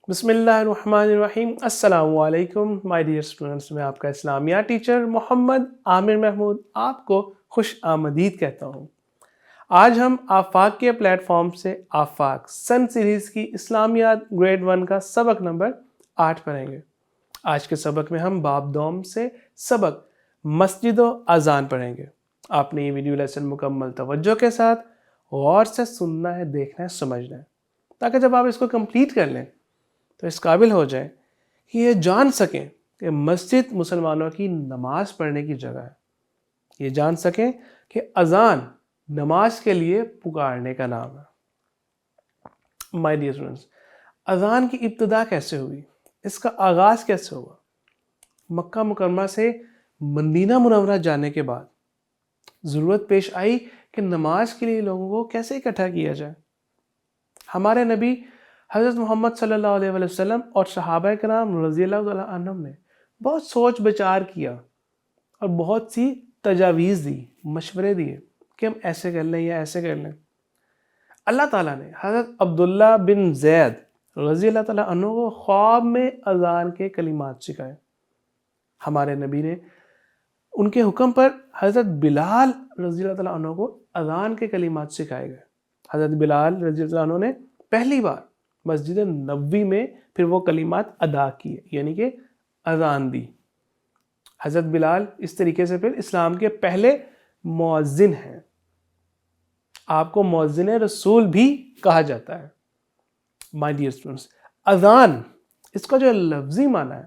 بسم اللہ الرحمن الرحیم۔ السلام علیکم مائی ڈیئر اسٹوڈنٹس، میں آپ کا اسلامیہ ٹیچر محمد عامر محمود آپ کو خوش آمدید کہتا ہوں۔ آج ہم آفاق کے پلیٹ فارم سے آفاق سن سیریز کی اسلامیات گریڈ 1 کا سبق نمبر 8 پڑھیں گے۔ آج کے سبق میں ہم باب دوم سے سبق مسجد و اذان پڑھیں گے۔ آپ نے یہ ویڈیو لیسن مکمل توجہ کے ساتھ غور سے سننا ہے، دیکھنا ہے، سمجھنا ہے، تاکہ جب آپ اس کو کمپلیٹ کر لیں تو اس قابل ہو جائیں کہ یہ جان سکیں کہ مسجد مسلمانوں کی نماز پڑھنے کی جگہ ہے، یہ جان سکیں کہ اذان نماز کے لیے پکارنے کا نام ہے۔ مائی ڈیئر اسٹوڈنٹس، اذان کی ابتدا کیسے ہوئی، اس کا آغاز کیسے ہوا؟ مکہ مکرمہ سے مدینہ منورہ جانے کے بعد ضرورت پیش آئی کہ نماز کے لیے لوگوں کو کیسے اکٹھا کیا جائے۔ ہمارے نبی حضرت محمد صلی اللہ علیہ وسلم اور صحابہ کرام رضی اللہ تعالیٰ عنہم نے بہت سوچ بچار کیا اور بہت سی تجاویز دی، مشورے دیے کہ ہم ایسے کر لیں یا ایسے کر لیں۔ اللہ تعالیٰ نے حضرت عبداللہ بن زید رضی اللہ تعالیٰ عنہ کو خواب میں اذان کے کلمات سکھائے۔ ہمارے نبی نے ان کے حکم پر حضرت بلال رضی اللہ تعالیٰ عنہ کو اذان کے کلمات سکھائے گئے۔ حضرت بلال رضی اللہ عنہ نے پہلی بار مسجد نبوی میں پھر وہ کلمات ادا کیے، یعنی کہ اذان دی۔ حضرت بلال اس طریقے سے پھر اسلام کے پہلے مؤذن ہیں۔ آپ کو مؤذن رسول بھی کہا جاتا ہے۔ مائی ڈیئر اسٹوڈنٹس، اذان اس کا جو لفظی معنی ہے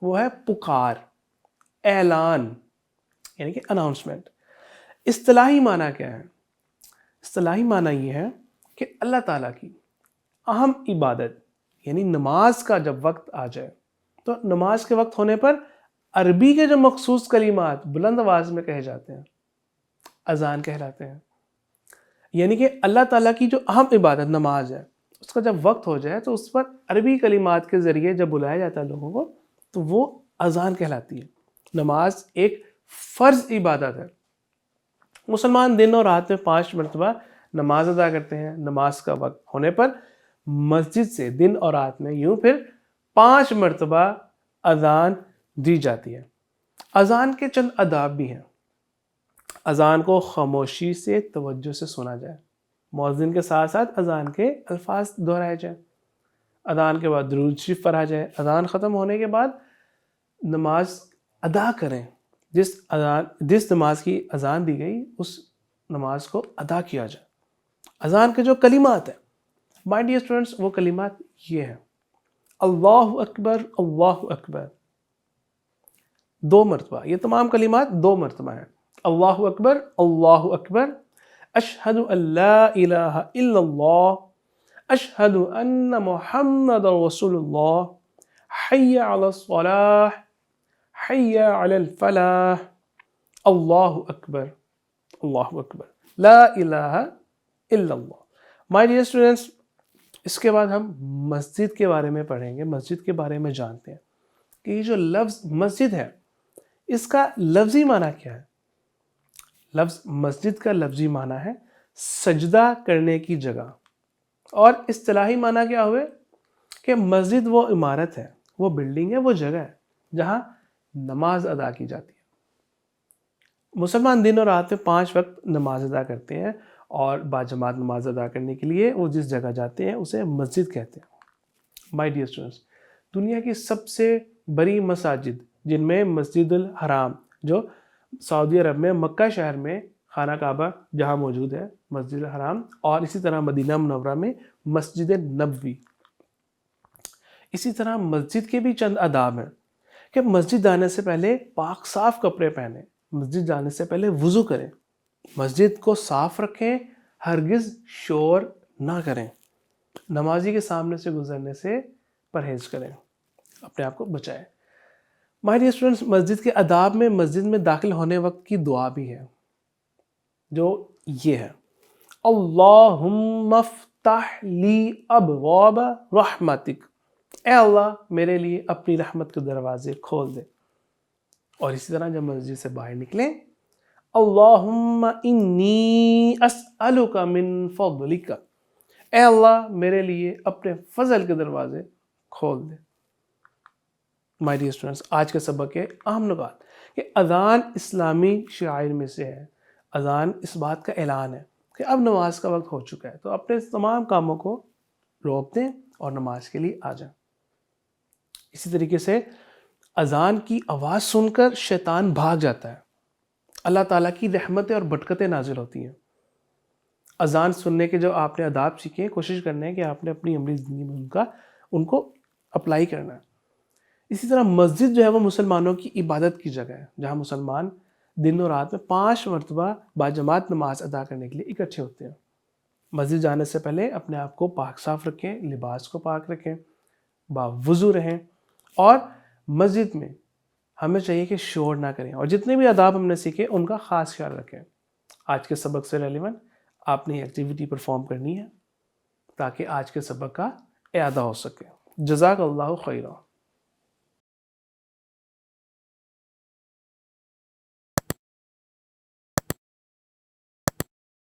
وہ ہے پکار، اعلان، یعنی کہ اناؤنسمنٹ۔ اصطلاحی معنی کیا ہے؟ اصطلاحی معنی یہ ہے کہ اللہ تعالیٰ کی اہم عبادت یعنی نماز کا جب وقت آ جائے تو نماز کے وقت ہونے پر عربی کے جو مخصوص کلمات بلند آواز میں کہے جاتے ہیں اذان کہلاتے ہیں۔ یعنی کہ اللہ تعالیٰ کی جو اہم عبادت نماز ہے، اس کا جب وقت ہو جائے تو اس پر عربی کلمات کے ذریعے جب بلایا جاتا ہے لوگوں کو تو وہ اذان کہلاتی ہے۔ نماز ایک فرض عبادت ہے۔ مسلمان دن اور رات میں 5 مرتبہ نماز ادا کرتے ہیں۔ نماز کا وقت ہونے پر مسجد سے دن اور رات میں یوں پھر 5 مرتبہ اذان دی جاتی ہے۔ اذان کے چند آداب بھی ہیں۔ اذان کو خاموشی سے توجہ سے سنا جائے، مؤذن کے ساتھ ساتھ اذان کے الفاظ دہرائے جائیں، اذان کے بعد درود شریف پڑھا جائے، اذان ختم ہونے کے بعد نماز ادا کریں، جس نماز کی اذان دی گئی اس نماز کو ادا کیا جائے۔ اذان کے جو کلمات ہیں مائی ڈیئر اسٹوڈنٹس، وہ کلمات یہ ہیں: اللہ اکبر، اللہ اکبر 2 مرتبہ، یہ تمام کلمات 2 مرتبہ ہیں۔ اللہ اکبر، اللہ اکبر، اشہد ان لا الہ الا اللہ، اشہد ان محمد رسول اللہ، حی علی الصلاح، حی علی الفلاح، اللہ اکبر، اللہ اکبر، لا الہ الا اللہ۔ مائی ڈیئر اسٹوڈنٹس، اس کے بعد ہم مسجد کے بارے میں پڑھیں گے، مسجد کے بارے میں جانتے ہیں کہ یہ جو لفظ مسجد ہے اس کا لفظی معنی کیا ہے۔ لفظ مسجد کا لفظی معنی ہے سجدہ کرنے کی جگہ، اور اصطلاحی معنی کیا ہوئے کہ مسجد وہ عمارت ہے، وہ بلڈنگ ہے، وہ جگہ ہے جہاں نماز ادا کی جاتی ہے۔ مسلمان دن اور رات میں 5 وقت نماز ادا کرتے ہیں، اور باجماعت نماز ادا کرنے کے لیے وہ جس جگہ جاتے ہیں اسے مسجد کہتے ہیں۔ مائی ڈیئر اسٹوڈنٹس، دنیا کی سب سے بڑی مساجد جن میں مسجد الحرام جو سعودی عرب میں مکہ شہر میں خانہ کعبہ جہاں موجود ہے مسجد الحرام، اور اسی طرح مدینہ منورہ میں مسجد نبوی۔ اسی طرح مسجد کے بھی چند آداب ہیں کہ مسجد جانے سے پہلے پاک صاف کپڑے پہنیں، مسجد جانے سے پہلے وضو کریں، مسجد کو صاف رکھیں، ہرگز شور نہ کریں، نمازی کے سامنے سے گزرنے سے پرہیز کریں، اپنے آپ کو بچائیں۔ مائی ڈیئر اسٹوڈنٹس، مسجد کے آداب میں مسجد میں داخل ہونے وقت کی دعا بھی ہے جو یہ ہے: اللہم افتح لی ابواب رحمتک، اے اللہ میرے لیے اپنی رحمت کے دروازے کھول دے۔ اور اسی طرح جب مسجد سے باہر نکلیں: اللہم انی اسألک من فضلک، اے اللہ میرے لیے اپنے فضل کے دروازے کھول دے۔ مائی ڈیئر اسٹوڈنٹس، آج کے سبق کے اہم نکات کہ اذان اسلامی شعائر میں سے ہے۔ اذان اس بات کا اعلان ہے کہ اب نماز کا وقت ہو چکا ہے، تو اپنے تمام کاموں کو روک دیں اور نماز کے لیے آ جائیں۔ اسی طریقے سے اذان کی آواز سن کر شیطان بھاگ جاتا ہے، اللہ تعالیٰ کی رحمتیں اور برکتیں نازل ہوتی ہیں۔ اذان سننے کے جو آپ نے آداب سیکھے، کوشش کرنا ہے کہ آپ نے اپنی عملی زندگی میں ان کو اپلائی کرنا ہے۔ اسی طرح مسجد جو ہے وہ مسلمانوں کی عبادت کی جگہ ہے، جہاں مسلمان دن اور رات میں 5 مرتبہ باجماعت نماز ادا کرنے کے لیے اکٹھے ہوتے ہیں۔ مسجد جانے سے پہلے اپنے آپ کو پاک صاف رکھیں، لباس کو پاک رکھیں، باوضو رہیں، اور مسجد میں ہمیں چاہیے کہ شور نہ کریں، اور جتنے بھی آداب ہم نے سیکھے ان کا خاص خیال رکھیں۔ آج کے سبق سے ریلیونٹ آپ نے ایکٹیویٹی پرفارم کرنی ہے تاکہ آج کے سبق کا اعادہ ہو سکے۔ جزاک اللہ خیرہ۔